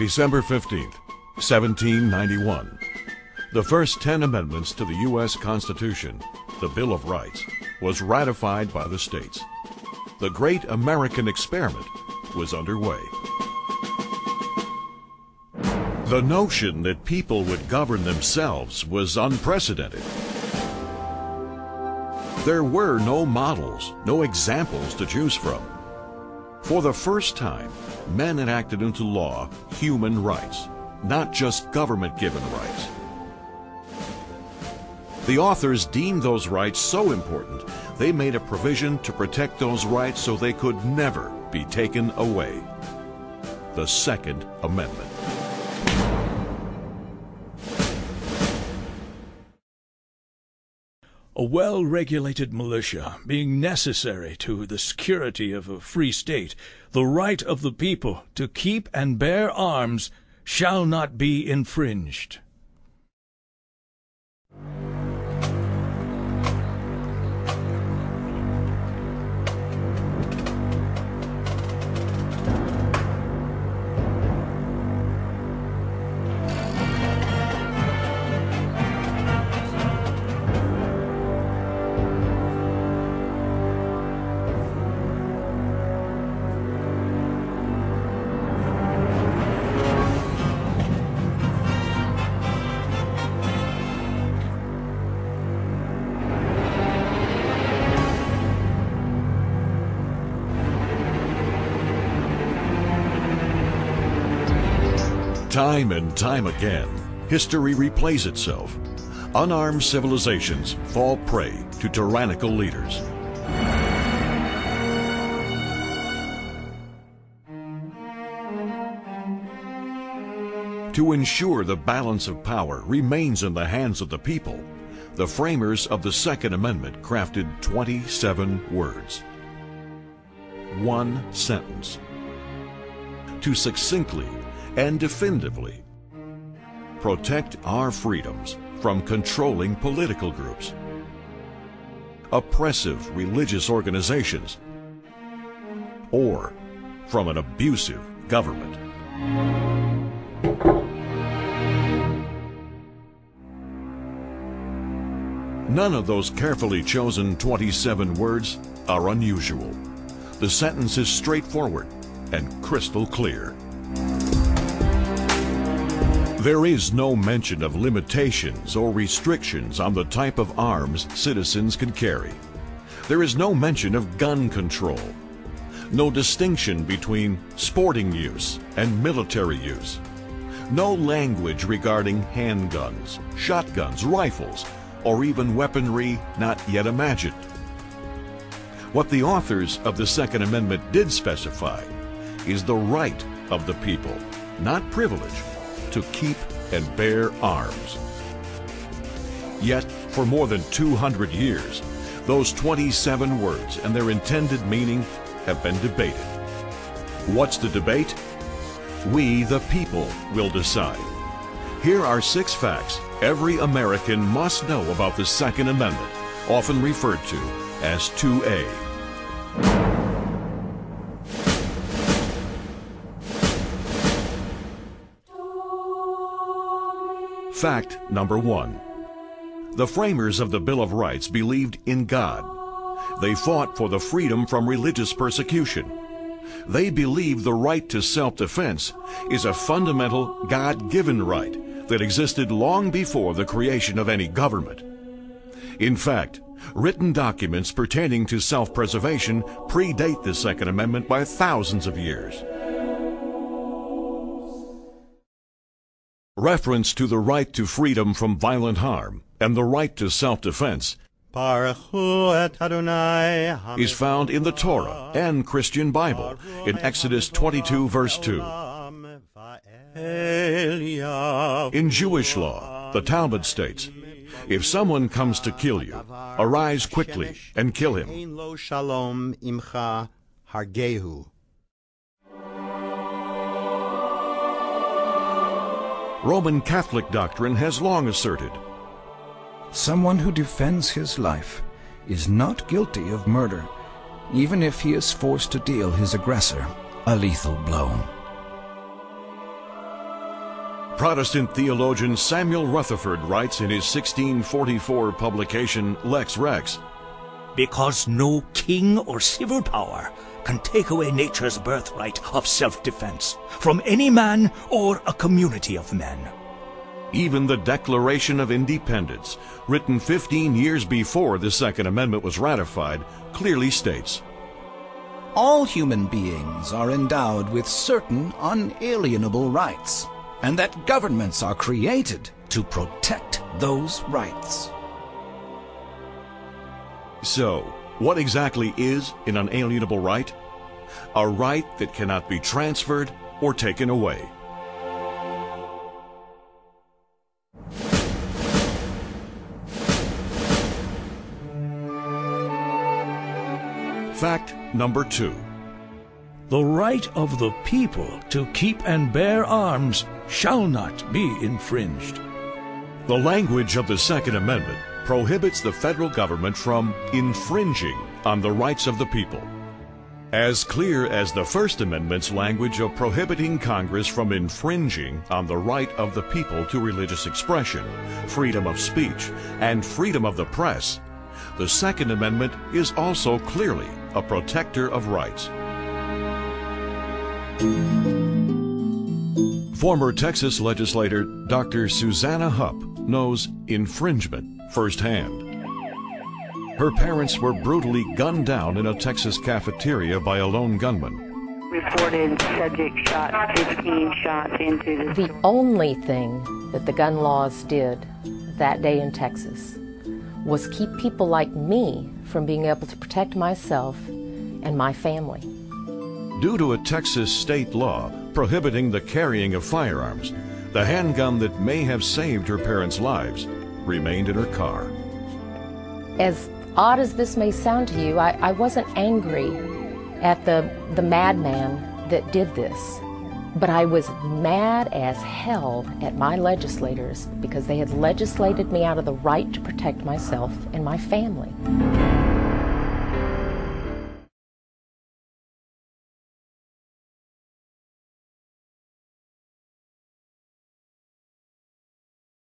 December 15th, 1791. The first 10 amendments to the U.S. Constitution, the Bill of Rights, was ratified by the states. The great American experiment was underway. The notion that people would govern themselves was unprecedented. There were no models, no examples to choose from. For the first time, men enacted into law human rights, not just government-given rights. The authors deemed those rights so important, they made a provision to protect those rights so they could never be taken away. The Second Amendment. A well-regulated militia being necessary to the security of a free state, the right of the people to keep and bear arms shall not be infringed. Time and time again, history replays itself. Unarmed civilizations fall prey to tyrannical leaders. To ensure the balance of power remains in the hands of the people, the framers of the Second Amendment crafted 27 words. One sentence. To succinctly and definitively protect our freedoms from controlling political groups, oppressive religious organizations, or from an abusive government. None of those carefully chosen 27 words are unusual. The sentence is straightforward and crystal clear. There is no mention of limitations or restrictions on the type of arms citizens can carry. There is no mention of gun control. No distinction between sporting use and military use. No language regarding handguns, shotguns, rifles, or even weaponry not yet imagined. What the authors of the Second Amendment did specify is the right of the people, not privilege, to keep and bear arms. Yet, for more than 200 years, those 27 words and their intended meaning have been debated. What's the debate? We, the people, will decide. Here are 6 facts every American must know about the Second Amendment, often referred to as 2A. Fact number 1. The framers of the Bill of Rights believed in God. They fought for the freedom from religious persecution. They believed the right to self-defense is a fundamental God-given right that existed long before the creation of any government. In fact, written documents pertaining to self-preservation predate the Second Amendment by thousands of years. Reference to the right to freedom from violent harm and the right to self-defense is found in the Torah and Christian Bible in Exodus 22 verse 2. In Jewish law, the Talmud states, if someone comes to kill you, arise quickly and kill him. Roman Catholic doctrine has long asserted, someone who defends his life is not guilty of murder, even if he is forced to deal his aggressor a lethal blow. Protestant theologian Samuel Rutherford writes in his 1644 publication Lex Rex, "Because no king or civil power can take away nature's birthright of self-defense from any man or a community of men." Even the Declaration of Independence, written 15 years before the Second Amendment was ratified, clearly states, All human beings are endowed with certain unalienable rights, and that governments are created to protect those rights. So, what exactly is an unalienable right? A right that cannot be transferred or taken away. Fact number 2. The right of the people to keep and bear arms shall not be infringed. The language of the Second Amendment prohibits the federal government from infringing on the rights of the people. As clear as the First Amendment's language of prohibiting Congress from infringing on the right of the people to religious expression, freedom of speech, and freedom of the press, the Second Amendment is also clearly a protector of rights. Former Texas legislator Dr. Susanna Hupp knows infringement firsthand. Her parents were brutally gunned down in a Texas cafeteria by a lone gunman. Reported subject shot 15 shots into The only thing that the gun laws did that day in Texas was keep people like me from being able to protect myself and my family. Due to a Texas state law prohibiting the carrying of firearms, the handgun that may have saved her parents' lives remained in her car. As odd as this may sound to you, I wasn't angry at the madman that did this, but I was mad as hell at my legislators because they had legislated me out of the right to protect myself and my family.